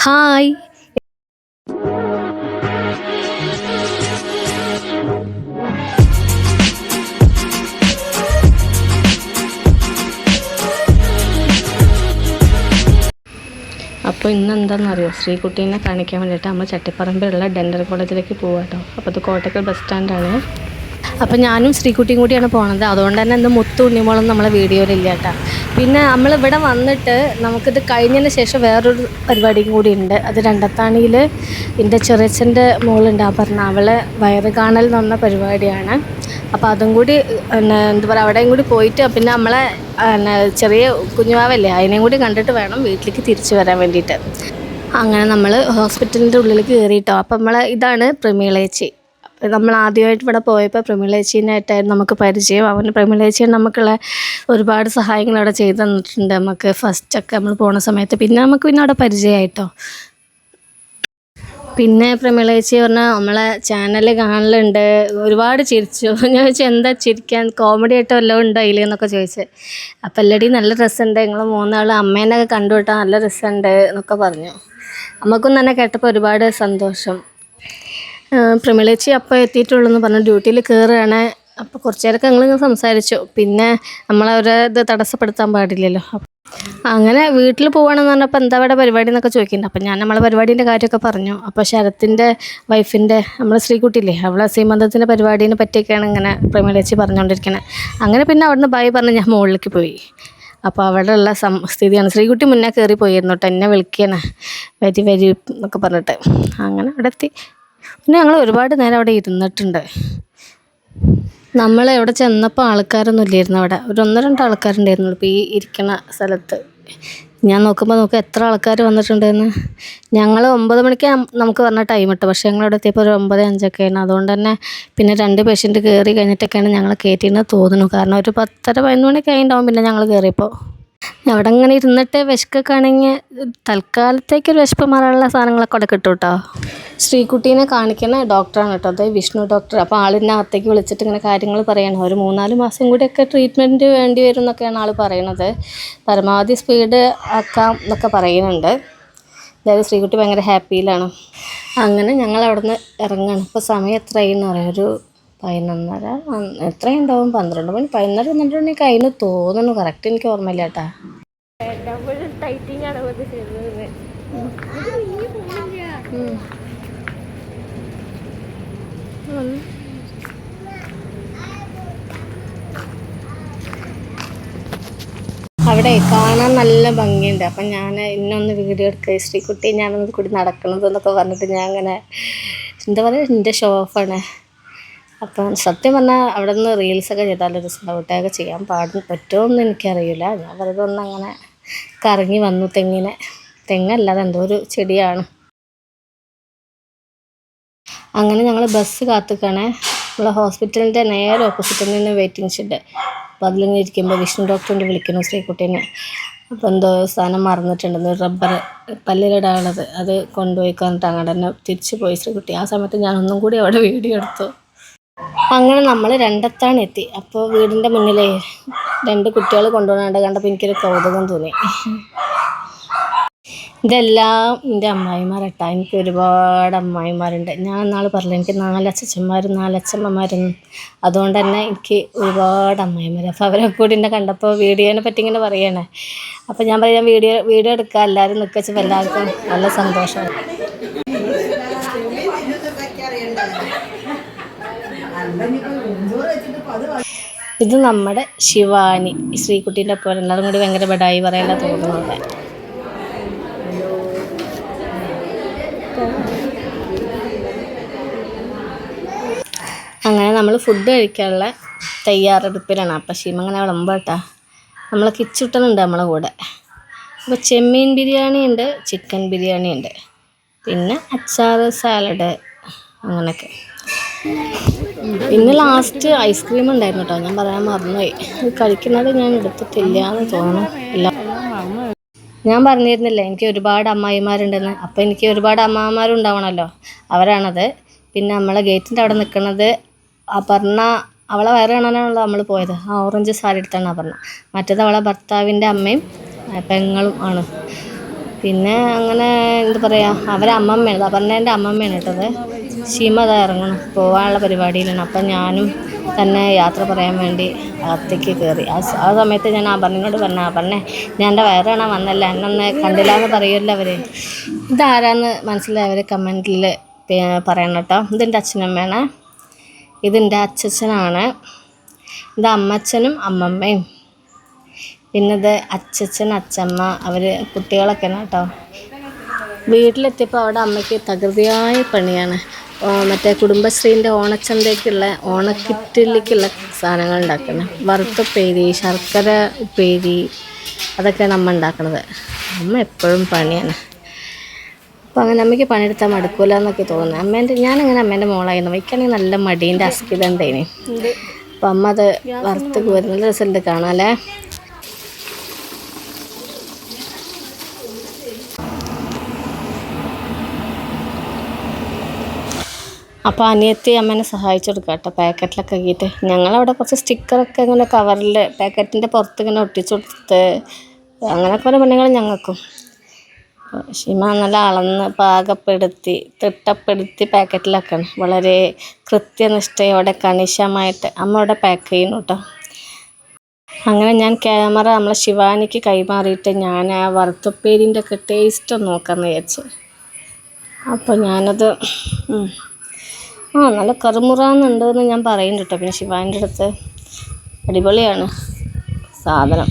Hi. അപ്പോൾ ഇന്ന് എന്താണെന്നറിയോ, ശ്രീകുട്ടീനെ കാണിക്കാൻ വേണ്ടിയിട്ട് നമ്മൾ ചട്ടിപ്പറമ്പിലുള്ള ഡെൻ്റൽ കോളേജിലേക്ക് പോകാം കേട്ടോ. അപ്പോൾ അത് കോട്ടക്കൽ ബസ് സ്റ്റാൻഡാണ്. അപ്പോൾ ഞാനും ശ്രീകുട്ടിയും കൂടിയാണ് പോണത്. അതുകൊണ്ട് തന്നെ ഇന്ന് മുത്തു ഉണ്ണിമോളൊന്നും നമ്മളെ വീഡിയോയിലില്ല കേട്ടോ. പിന്നെ നമ്മളിവിടെ വന്നിട്ട് നമുക്കിത് കഴിഞ്ഞതിന് ശേഷം വേറൊരു പരിപാടിയും കൂടി ഉണ്ട്. അത് രണ്ടത്താണിയിൽ എൻ്റെ ചെറിയച്ഛൻ്റെ മോളുണ്ട്, ആ പറഞ്ഞ അവളെ വയറ് കാണൽ എന്ന് പറഞ്ഞ പരിപാടിയാണ്. അപ്പോൾ അതും കൂടി എന്താ പറയുക, അവിടെയും കൂടി പോയിട്ട് പിന്നെ നമ്മളെ ചെറിയ കുഞ്ഞുമാവല്ലേ അതിനെയും കൂടി കണ്ടിട്ട് വേണം വീട്ടിലേക്ക് തിരിച്ചു വരാൻ വേണ്ടിയിട്ട്. അങ്ങനെ നമ്മൾ ഹോസ്പിറ്റലിൻ്റെ ഉള്ളിലേക്ക് കയറിയിട്ടോ. അപ്പം ഇതാണ് പ്രമീളേച്ചി. നമ്മൾ ആദ്യമായിട്ട് ഇവിടെ പോയപ്പോൾ പ്രമീളേച്ചീനായിട്ടായിരുന്നു നമുക്ക് പരിചയം. അവന് പ്രമീളേച്ചി നമുക്കുള്ള ഒരുപാട് സഹായങ്ങൾ അവിടെ ചെയ്തു തന്നിട്ടുണ്ട് നമുക്ക് ഫസ്റ്റൊക്കെ നമ്മൾ പോണ സമയത്ത്. പിന്നെ അവിടെ പരിചയമായിട്ടോ. പിന്നെ പ്രമീളേച്ചി പറഞ്ഞാൽ നമ്മളെ ചാനൽ കാണലുണ്ട്, ഒരുപാട് ചിരിച്ചു. ഞാൻ ചോദിച്ചാൽ എന്താ ചിരിക്കാൻ, കോമഡി ആയിട്ട് വല്ലതും ഉണ്ടോ അതിൽ എന്നൊക്കെ ചോദിച്ചത്. അപ്പം എല്ലടി നല്ല രസമുണ്ട്, നിങ്ങൾ മൂന്നാൾ അമ്മേനൊക്കെ കണ്ടുവിട്ടാൽ നല്ല രസമുണ്ട് എന്നൊക്കെ പറഞ്ഞു. നമുക്കും തന്നെ കേട്ടപ്പോൾ ഒരുപാട് സന്തോഷം. പ്രമീളേച്ചി അപ്പോൾ എത്തിയിട്ടുള്ളൂ എന്ന് പറഞ്ഞു, ഡ്യൂട്ടിയിൽ കയറുകയാണ്. അപ്പോൾ കുറച്ച് നേരമൊക്കെ ഞങ്ങളിങ്ങനെ സംസാരിച്ചു. പിന്നെ നമ്മളവരെ ഇത് തടസ്സപ്പെടുത്താൻ പാടില്ലല്ലോ. അങ്ങനെ വീട്ടിൽ പോവുകയാണെന്ന് പറഞ്ഞപ്പോൾ എന്താ അവിടെ പരിപാടി എന്നൊക്കെ ചോദിക്കുന്നുണ്ട്. അപ്പം ഞാൻ നമ്മളെ പരിപാടീൻ്റെ കാര്യമൊക്കെ പറഞ്ഞു. അപ്പോൾ ശരത്തിൻ്റെ വൈഫിൻ്റെ നമ്മളെ ശ്രീകുട്ടിയില്ലേ, അവളെ സീമന്തത്തിൻ്റെ പരിപാടീനെ പറ്റിയൊക്കെയാണ് ഇങ്ങനെ പ്രമീളേച്ചി പറഞ്ഞുകൊണ്ടിരിക്കുന്നത്. അങ്ങനെ പിന്നെ അവിടുന്ന് ബൈ പറഞ്ഞ് ഞാൻ മുകളിലേക്ക് പോയി. അപ്പോൾ അവിടെയുള്ള സ്ഥിതിയാണ്. ശ്രീകുട്ടി മുന്നേ കയറി പോയിരുന്നു കേട്ടോ, എന്നെ വിളിക്കുകയാണ് വരി എന്നൊക്കെ പറഞ്ഞിട്ട്. അങ്ങനെ അവിടെ എത്തി. പിന്നെ ഞങ്ങൾ ഒരുപാട് നേരം അവിടെ ഇരുന്നിട്ടുണ്ട്. നമ്മൾ എവിടെ ചെന്നപ്പോൾ ആൾക്കാരൊന്നും ഇല്ലായിരുന്നു അവിടെ. ഒരു 1-2 ആൾക്കാരുണ്ടായിരുന്നു ഇപ്പോൾ ഈ ഇരിക്കുന്ന സ്ഥലത്ത്. ഞാൻ നോക്കുമ്പോൾ എത്ര ആൾക്കാർ വന്നിട്ടുണ്ടെന്ന്. ഞങ്ങൾ 9 മണിക്ക് നമുക്ക് പറഞ്ഞ ടൈം ഇട്ടു, പക്ഷേ ഞങ്ങളവിടെ എത്തിയപ്പോൾ ഒരു 9:05 അതുകൊണ്ട് തന്നെ പിന്നെ 2 പേഷ്യൻ്റ് കയറി കഴിഞ്ഞിട്ടൊക്കെയാണ് ഞങ്ങൾ കയറ്റിയെന്ന് തോന്നുന്നു. കാരണം ഒരു 10:30-11 മണിയൊക്കെ ആയിട്ടുണ്ടാവും പിന്നെ ഞങ്ങൾ കയറിയപ്പോൾ. അവിടെ ഇങ്ങനെ ഇരുന്നിട്ട് വിശക്കൊക്കെ ആണെങ്കിൽ തൽക്കാലത്തേക്കൊരു വിശപ്പ് മാറാനുള്ള സാധനങ്ങളൊക്കെ അവിടെ കിട്ടും കേട്ടോ. ശ്രീകുട്ടീനെ കാണിക്കുന്ന ഡോക്ടറാണ് കേട്ടോ, അത് വിഷ്ണു ഡോക്ടർ. അപ്പോൾ ആളിനെ അകത്തേക്ക് വിളിച്ചിട്ട് ഇങ്ങനെ കാര്യങ്ങൾ പറയണം. ഒരു 3-4 മാസം കൂടിയൊക്കെ ട്രീറ്റ്മെൻറ്റ് വേണ്ടി വരും എന്നൊക്കെയാണ് ആൾ പറയണത്. പരമാവധി സ്പീഡ് ആക്കാം എന്നൊക്കെ പറയുന്നുണ്ട്. അതായത് ശ്രീകുട്ടി ഭയങ്കര ഹാപ്പിയിലാണ്. അങ്ങനെ ഞങ്ങൾ അവിടെ നിന്ന് ഇറങ്ങണം. ഇപ്പോൾ സമയം എത്രയെന്ന് പറയാം, ഒരു 11:30 എത്രയുണ്ടാവും, 12 മണി 11-12 മണിയൊക്കെ അതിന് തോന്നുന്നു. കറക്റ്റ് എനിക്ക് ഓർമ്മയില്ല കേട്ടാ. അവിടെ കാണാൻ നല്ല ഭംഗിയുണ്ട്. അപ്പം ഞാൻ ഇന്നൊന്ന് വീഡിയോ എടുക്കുക, ശ്രീകുട്ടി ഞാനൊന്ന് കൂടി നടക്കണതെന്നൊക്കെ പറഞ്ഞിട്ട് ഞാൻ അങ്ങനെ എന്താ പറയുക, എൻ്റെ ഷോ ഓഫാണ്. അപ്പം സത്യം പറഞ്ഞാൽ അവിടെ നിന്ന് റീൽസൊക്കെ ചെയ്താലൊരു സ്നൗട്ടൊക്കെ ചെയ്യാൻ പറ്റുമോയെന്ന് എനിക്കറിയില്ല. ഞാൻ വെറുതെ ഒന്നങ്ങനെ കറങ്ങി വന്നു. തെങ്ങല്ല, അതെന്തോ ഒരു ചെടിയാണ്. അങ്ങനെ ഞങ്ങൾ ബസ് കാത്തുക്കണേ. നമ്മളെ ഹോസ്പിറ്റലിൻ്റെ നേരെ ഓപ്പോസിറ്റിൽ നിന്ന് വെയിറ്റിംഗ് ഷെഡ്. അപ്പോൾ അതിലിങ്ങനെ ഇരിക്കുമ്പോൾ വിഷ്ണു ഡോക്ടറിൻ്റെ വിളിക്കുന്നു ശ്രീകുട്ടീനെ. അപ്പോൾ എന്തോ സാധനം മറന്നിട്ടുണ്ടെന്ന്, റബ്ബർ പല്ലിലിടാനുള്ളത്, അത് കൊണ്ടുപോയി പറഞ്ഞിട്ട് അങ്ങനെ തന്നെ തിരിച്ചു പോയി ശ്രീകുട്ടി. ആ സമയത്ത് ഞാനൊന്നും കൂടി അവിടെ വീഡിയോ എടുത്തു. അങ്ങനെ നമ്മൾ രണ്ടത്താണ് എത്തി. അപ്പോൾ വീടിൻ്റെ മുന്നിലേ 2 കുട്ടികൾ കൊണ്ടുപോകണ കണ്ടപ്പോൾ എനിക്കൊരു കൗതുകം തോന്നി. ഇതെല്ലാം എൻ്റെ അമ്മായിമാരട്ടാ. എനിക്ക് ഒരുപാട് അമ്മായിമാരുണ്ട്. ഞാൻ നാളെ പറഞ്ഞില്ല, എനിക്ക് 4 അച്ഛന്മാരും 4 അച്ഛമ്മമാരും. അതുകൊണ്ട് തന്നെ എനിക്ക് ഒരുപാട് അമ്മായിമാർ. അപ്പോൾ അവരെ കൂടി എന്നെ കണ്ടപ്പോൾ വീഡിയോനെ പറ്റി ഇങ്ങനെ പറയണേ. അപ്പോൾ ഞാൻ പറയാം വീഡിയോ എടുക്കുക, എല്ലാവരും നിൽക്കച്ചപ്പോൾ എല്ലാവർക്കും നല്ല സന്തോഷമാണ്. ഇത് നമ്മുടെ ശിവാനി, ശ്രീകുട്ടീൻ്റെ ഒപ്പം എല്ലാവരും കൂടി ഭയങ്കര ബഡായി പറയല്ല തോന്നുന്നുണ്ട്. അങ്ങനെ നമ്മൾ ഫുഡ് കഴിക്കാനുള്ള തയ്യാറെടുപ്പിലാണ്. അപ്പം ശിവങ്ങനെ വിളമ്പാട്ടാ. നമ്മളെ കിച്ചുട്ടനുണ്ട് നമ്മളെ കൂടെ. അപ്പോൾ ചെമ്മീൻ ബിരിയാണി ഉണ്ട്, ചിക്കൻ ബിരിയാണി ഉണ്ട്, പിന്നെ അച്ചാർ, സാലഡ്, അങ്ങനെയൊക്കെ. പിന്നെ ലാസ്റ്റ് ഐസ്ക്രീം ഉണ്ടായിരുന്നു കേട്ടോ, ഞാൻ പറയാൻ മറന്നുപോയി. കഴിക്കുന്നത് ഞാൻ എടുത്തിട്ടില്ല എന്ന് തോന്നുന്നു. ഇല്ല, ഞാൻ പറഞ്ഞിരുന്നില്ല എനിക്ക് ഒരുപാട് അമ്മായിമാരുണ്ടെന്ന്. അപ്പോൾ എനിക്ക് ഒരുപാട് അമ്മാമാരുണ്ടാവണമല്ലോ, അവരാണത്. പിന്നെ നമ്മളെ ഗേറ്റിൻ്റെ അവിടെ നിൽക്കുന്നത് അവളെ വയറ് കാണാനാണല്ലോ നമ്മൾ പോയത്. ആ ഓറഞ്ച് സാരി എടുത്താണ് പറഞ്ഞത്. മറ്റേത് അവളെ ഭർത്താവിൻ്റെ അമ്മയും പെങ്ങളും ആണ്. പിന്നെ അങ്ങനെ എന്താ പറയുക, അവരെ അമ്മമ്മയാണ്, അപർണ്ണേൻ്റെ അമ്മമ്മയാണ് കേട്ടത്. ഷീമ അതാ ഇറങ്ങണം, പോകാനുള്ള പരിപാടിയിലാണ്. അപ്പം ഞാനും തന്നെ യാത്ര പറയാൻ വേണ്ടി അകത്തേക്ക് കയറി. ആ സമയത്ത് ഞാൻ അപർണ്ണയോട് പറഞ്ഞു, അപർണ്ണേ ഞാൻ എൻ്റെ വയറ് കാണാൻ വന്നല്ല, എന്നൊന്ന് കണ്ടില്ല എന്ന് പറയുമല്ലോ അവർ. ഇതാരാന്ന് മനസ്സിലായവർ കമൻറ്റിൽ പറയണം കേട്ടോ. ഇതെൻ്റെ അച്ഛനമ്മയാണ്, ഇതെൻ്റെ അച്ഛച്ചനാണ്, ഇത് അമ്മച്ചനും അമ്മമ്മയും, പിന്നെ ഇത് അച്ഛച്ചൻ അച്ഛമ്മ, അവർ കുട്ടികളൊക്കെയാണ് കേട്ടോ. വീട്ടിലെത്തിയപ്പോൾ അവിടെ അമ്മയ്ക്ക് തകൃതിയായ പണിയാണ്. മറ്റേ കുടുംബശ്രീൻ്റെ ഓണച്ചന്തയ്ക്കുള്ള ഓണക്കിറ്റിലേക്കുള്ള സാധനങ്ങൾ ഉണ്ടാക്കുന്നത്. വറുത്തുപ്പേരി, ശർക്കര ഉപ്പേരി, അതൊക്കെയാണ് അമ്മ ഉണ്ടാക്കുന്നത്. അമ്മ എപ്പോഴും പണിയാണ്. അപ്പോൾ അങ്ങനെ അമ്മയ്ക്ക് പണിയെടുത്താൽ മടുക്കൂല എന്നൊക്കെ തോന്നുന്നത്. ഞാനങ്ങനെ അമ്മേൻ്റെ മോളായിരുന്നു, വയ്ക്കാണെങ്കിൽ നല്ല മടീൻ്റെ അസ്കിത ഉണ്ടായിന്. അപ്പോൾ അമ്മ അത് വറുത്ത് കോരി നല്ല രസമുണ്ട് കാണാമല്ലേ. അപ്പോൾ അനിയത്തി അമ്മേനെ സഹായിച്ചു കൊടുക്കുക കേട്ടോ, പാക്കറ്റിലൊക്കെ ആക്കിയിട്ട്. ഞങ്ങളവിടെ കുറച്ച് സ്റ്റിക്കറൊക്കെ ഇങ്ങനെ കവറിൽ പാക്കറ്റിൻ്റെ പുറത്ത് ഇങ്ങനെ ഒട്ടിച്ചു കൊടുത്ത്, അങ്ങനെയൊക്കെ ഓരോ പണികൾ ഞങ്ങൾക്കും. ഷിമ നല്ല അളന്ന് പാകപ്പെടുത്തി തിട്ടപ്പെടുത്തി പാക്കറ്റിലാക്കണം. വളരെ കൃത്യനിഷ്ഠയോടെ കണിശമായിട്ട് അമ്മ അവിടെ പാക്ക് ചെയ്യുന്നു കേട്ടോ. അങ്ങനെ ഞാൻ ക്യാമറ നമ്മളെ ശിവാനിക്ക് കൈമാറിയിട്ട് ഞാൻ ആ വറുത്തുപ്പേരിൻ്റെ ഒക്കെ ടേസ്റ്റ് നോക്കാമെന്ന് വിചാരിച്ചു. അപ്പോൾ ഞാനത് നല്ല കറുമുറാന്നുണ്ടെന്ന് ഞാൻ പറയുന്നുണ്ട് കേട്ടോ. പിന്നെ ശിവാൻ്റെ അടുത്ത് അടിപൊളിയാണ് സാധനം,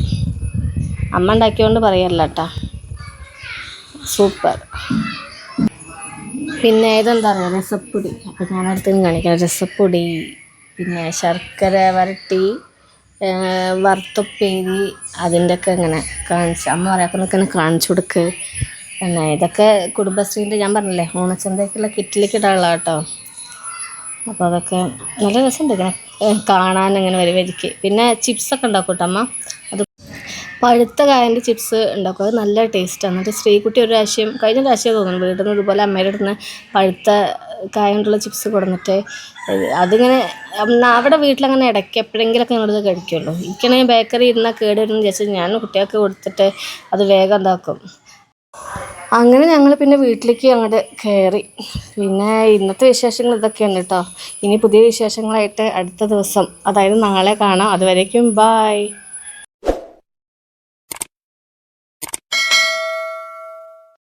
അമ്മ ഉണ്ടാക്കിയോണ്ട് പറയല്ല കേട്ടോ, സൂപ്പർ. പിന്നെ ഇതെന്താ പറയുക, രസപ്പൊടി. അപ്പോൾ ഞാനടുത്ത് കാണിക്കാം രസപ്പൊടി, പിന്നെ ശർക്കര വരട്ടി, വറുത്തുപ്പേരി, അതിൻ്റെയൊക്കെ ഇങ്ങനെ കാണിച്ച് അമ്മ പറയാക്കുന്നൊക്കെ ഇങ്ങനെ കാണിച്ചു കൊടുക്ക്. പിന്നെ ഇതൊക്കെ കുടുംബശ്രീൻ്റെ ഞാൻ പറഞ്ഞില്ലേ ഓണച്ചന്തയ്ക്കുള്ള കിറ്റിലേക്ക് ഇടാനുള്ള കേട്ടോ. അപ്പോൾ അതൊക്കെ നല്ല രസമുണ്ട് ഇങ്ങനെ കാണാൻ, ഇങ്ങനെ വരിക്ക്. പിന്നെ ചിപ്സൊക്കെ ഉണ്ടാക്കും കേട്ടോ അമ്മ. അത് പഴുത്ത കായൻ്റെ ചിപ്സ് ഉണ്ടാക്കും, അത് നല്ല ടേസ്റ്റാണ്. എന്നിട്ട് ശ്രീകുട്ടി ഒരു പ്രാവശ്യം, കഴിഞ്ഞ പ്രാവശ്യം തോന്നുന്നു, വീട്ടിൽ നിന്ന് ഇതുപോലെ അമ്മയുടെ അടുത്ത് നിന്ന് പഴുത്ത കായ കൊണ്ടുള്ള ചിപ്സ് കൊടുന്നിട്ട് അതിങ്ങനെ അവിടെ വീട്ടിലങ്ങനെ ഇടയ്ക്ക് എപ്പോഴെങ്കിലൊക്കെ ഞങ്ങളിത് കഴിക്കുള്ളൂ. എനിക്കാണെങ്കിൽ ബേക്കറി ഇരുന്നാൽ കേട് വരുമെന്ന് വിചാരിച്ചാൽ ഞാൻ കുട്ടികൾക്ക് കൊടുത്തിട്ട് അത് വേഗം എന്താക്കും. അങ്ങനെ ഞങ്ങൾ പിന്നെ വീട്ടിലേക്ക് അങ്ങോട്ട് കയറി. പിന്നെ ഇന്നത്തെ വിശേഷങ്ങൾ ഇതൊക്കെയാണ് കേട്ടോ. ഇനി പുതിയ വിശേഷങ്ങളായിട്ട് അടുത്ത ദിവസം, അതായത് നാളെ കാണാം. അതുവരേക്കും ബായ്.